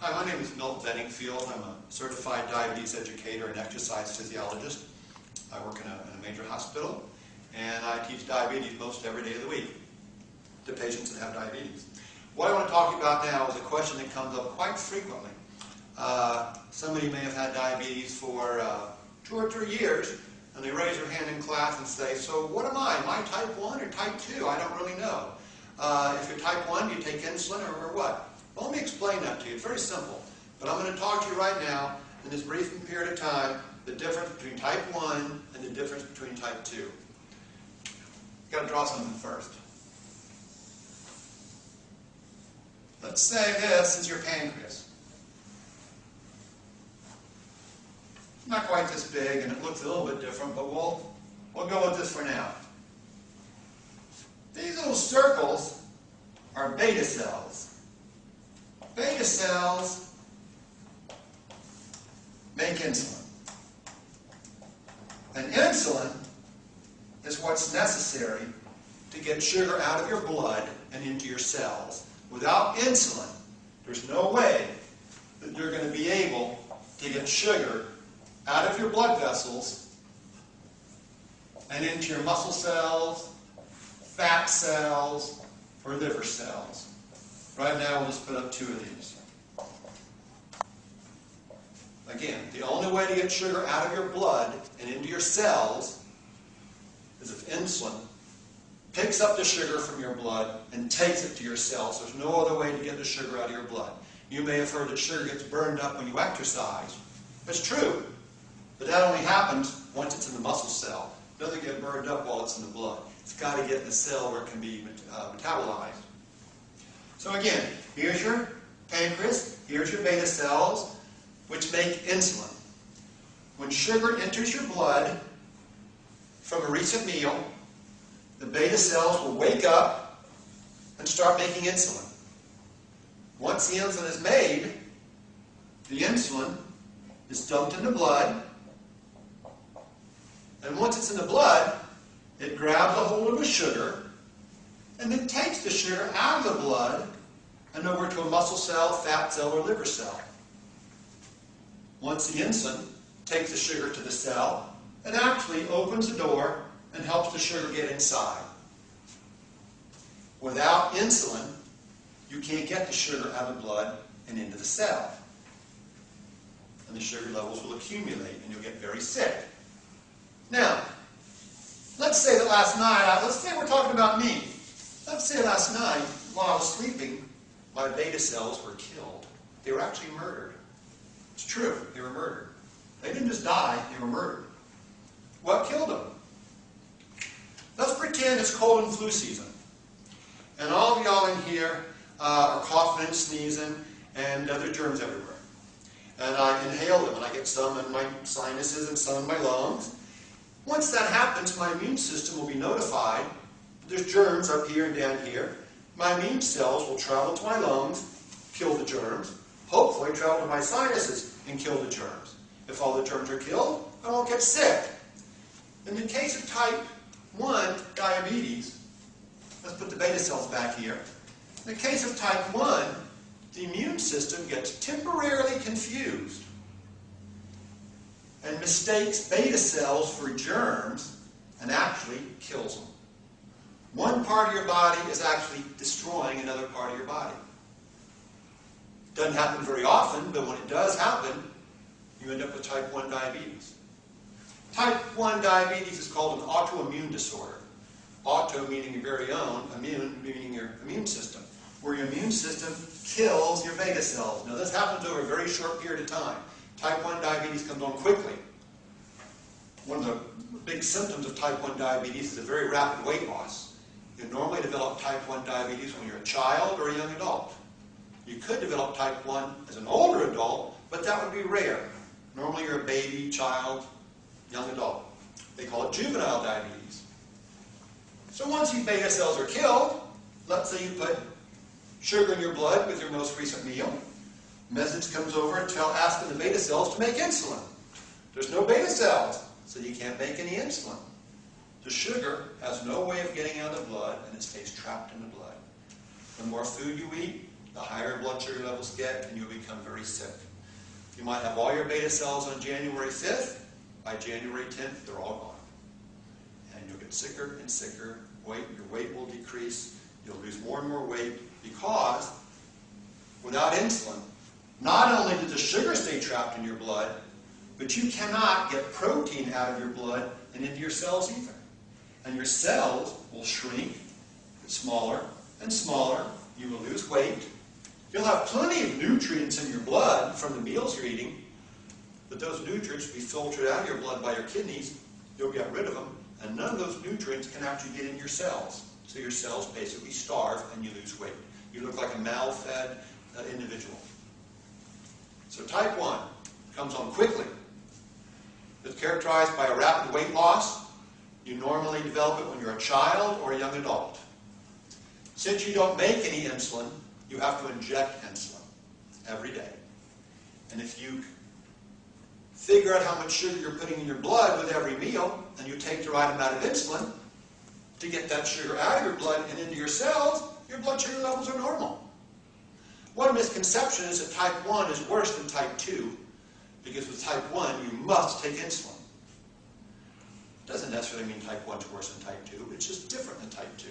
Hi, my name is Milt Bedingfield. I'm a certified diabetes educator and exercise physiologist. I work in a major hospital, and I teach diabetes most every day of the week to patients that have diabetes. What I want to talk to you about now is a question that comes up quite frequently. Somebody may have had diabetes for 2 or 3 years, and they raise their hand in class and say, so what am I? Am I type 1 or type 2? I don't really know. If you're type 1, do you take insulin or what? Well, let me explain that to you. It's very simple. But I'm going to talk to you right now, in this brief period of time, the difference between type 1 and the difference between type 2. You've got to draw something first. Let's say this is your pancreas. It's not quite this big, and it looks a little bit different, but we'll go with this for now. These little circles are beta cells. Beta cells make insulin. And insulin is what's necessary to get sugar out of your blood and into your cells. Without insulin, there's no way that you're going to be able to get sugar out of your blood vessels and into your muscle cells, fat cells, or liver cells. Right now, we'll just put up 2 of these. Again, the only way to get sugar out of your blood and into your cells is if insulin picks up the sugar from your blood and takes it to your cells. There's no other way to get the sugar out of your blood. You may have heard that sugar gets burned up when you exercise. That's true. But that only happens once it's in the muscle cell. It doesn't get burned up while it's in the blood. It's got to get in the cell where it can be metabolized. So again, here's your pancreas, here's your beta cells, which make insulin. When sugar enters your blood from a recent meal, the beta cells will wake up and start making insulin. Once the insulin is made, the insulin is dumped in the blood, and once it's in the blood, it grabs a hold of the sugar and then takes the sugar out of the blood and over to a muscle cell, fat cell, or liver cell. Once the insulin takes the sugar to the cell, it actually opens the door and helps the sugar get inside. Without insulin, you can't get the sugar out of the blood and into the cell. And the sugar levels will accumulate and you'll get very sick. Now, let's say that last night, let's say we're talking about me. Let's say last night, while I was sleeping, my beta cells were killed. They were actually murdered. It's true, they were murdered. They didn't just die, they were murdered. What killed them? Let's pretend it's cold and flu season. And all of y'all in here are coughing and sneezing, and there are germs everywhere. And I inhale them, and I get some in my sinuses and some in my lungs. Once that happens, my immune system will be notified. There's germs up here and down here. My immune cells will travel to my lungs, kill the germs, hopefully travel to my sinuses and kill the germs. If all the germs are killed, I won't get sick. In the case of type 1 diabetes, let's put the beta cells back here. In the case of type 1, the immune system gets temporarily confused and mistakes beta cells for germs and actually kills them. One part of your body is actually destroying another part of your body. Doesn't happen very often, but when it does happen, you end up with type 1 diabetes. Type 1 diabetes is called an autoimmune disorder. Auto meaning your very own, immune meaning your immune system, where your immune system kills your beta cells. Now this happens over a very short period of time. Type 1 diabetes comes on quickly. One of the big symptoms of type 1 diabetes is a very rapid weight loss. You normally develop type 1 diabetes when you're a child or a young adult. You could develop type 1 as an older adult, but that would be rare. Normally you're a baby, child, young adult. They call it juvenile diabetes. So once these beta cells are killed, let's say you put sugar in your blood with your most recent meal, message comes over asking the beta cells to make insulin. There's no beta cells, so you can't make any insulin. The sugar has no way of getting out of the blood, and it stays trapped in the blood. The more food you eat, The higher blood sugar levels get, and you'll become very sick. You might have all your beta cells on January 5th. By January 10th, they're all gone. And you'll get sicker and sicker. Your weight will decrease. You'll lose more and more weight because without insulin, not only does the sugar stay trapped in your blood, but you cannot get protein out of your blood and into your cells either. And your cells will shrink, get smaller and smaller. You will lose weight. You'll have plenty of nutrients in your blood from the meals you're eating, but those nutrients will be filtered out of your blood by your kidneys. You'll get rid of them, and none of those nutrients can actually get in your cells. So your cells basically starve and you lose weight. You look like a mal-fed individual. So type 1 comes on quickly. It's characterized by a rapid weight loss. You normally develop it when you're a child or a young adult. Since you don't make any insulin, you have to inject insulin every day. And if you figure out how much sugar you're putting in your blood with every meal, and you take the right amount of insulin to get that sugar out of your blood and into your cells, your blood sugar levels are normal. One misconception is that type 1 is worse than type 2, because with type 1 you must take insulin. It doesn't necessarily mean type 1 is worse than type 2, it's just different than type 2.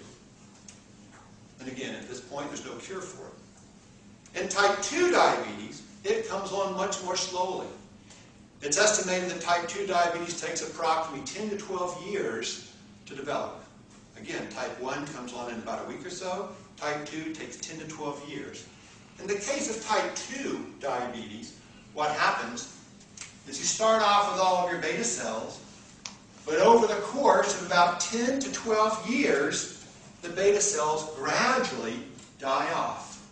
And again, at this point, there's no cure for it. In type 2 diabetes, it comes on much more slowly. It's estimated that type 2 diabetes takes approximately 10 to 12 years to develop. Again, type 1 comes on in about a week or so. Type 2 takes 10 to 12 years. In the case of type 2 diabetes, what happens is you start off with all of your beta cells, but over the course of about 10 to 12 years, the beta cells gradually die off.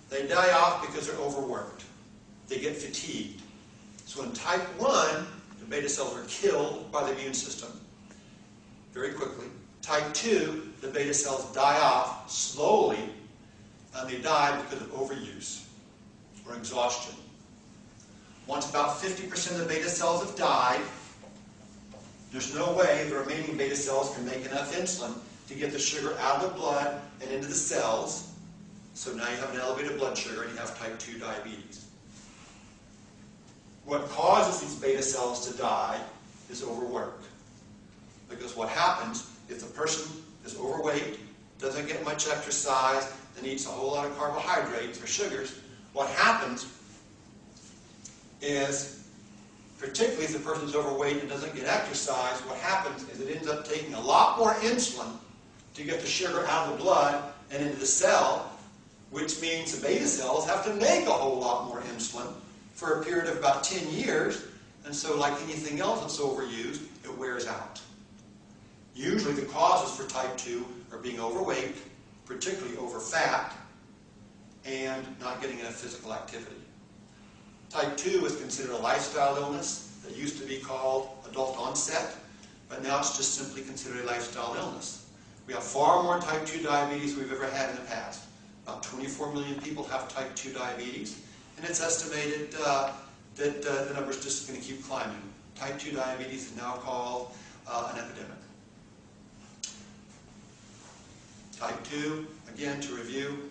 They die off because they're overworked. They get fatigued. So in type 1, the beta cells are killed by the immune system very quickly. Type 2, the beta cells die off slowly, and they die because of overuse or exhaustion. Once about 50% of the beta cells have died, there's no way the remaining beta cells can make enough insulin to get the sugar out of the blood and into the cells. So now you have an elevated blood sugar and you have type 2 diabetes. What causes these beta cells to die is overwork. Because what happens if the person is overweight, doesn't get much exercise, and eats a whole lot of carbohydrates or sugars, what happens is, particularly if the person is overweight and doesn't get exercise, what happens is it ends up taking a lot more insulin to get the sugar out of the blood and into the cell, which means the beta cells have to make a whole lot more insulin for a period of about 10 years, and so like anything else that's overused, it wears out. Usually the causes for type 2 are being overweight, particularly over fat, and not getting enough physical activity. Type 2 is considered a lifestyle illness that used to be called adult onset, but now it's just simply considered a lifestyle illness. We have far more type 2 diabetes than we've ever had in the past. About 24 million people have type 2 diabetes, and it's estimated that the number is just going to keep climbing. Type 2 diabetes is now called an epidemic. Type 2, again to review,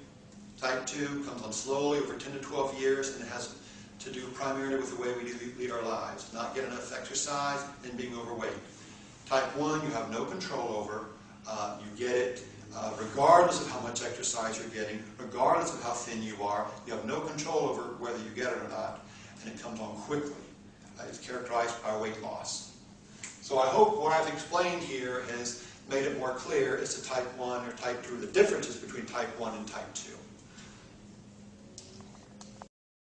type 2 comes on slowly over 10 to 12 years, and it has to do primarily with the way we lead our lives, not get enough exercise and being overweight. Type 1 you have no control over. You get it regardless of how much exercise you're getting, regardless of how thin you are. You have no control over whether you get it or not, and it comes on quickly. It's characterized by weight loss. So I hope what I've explained here has made it more clear as to type 1 or type 2, the differences between type 1 and type 2.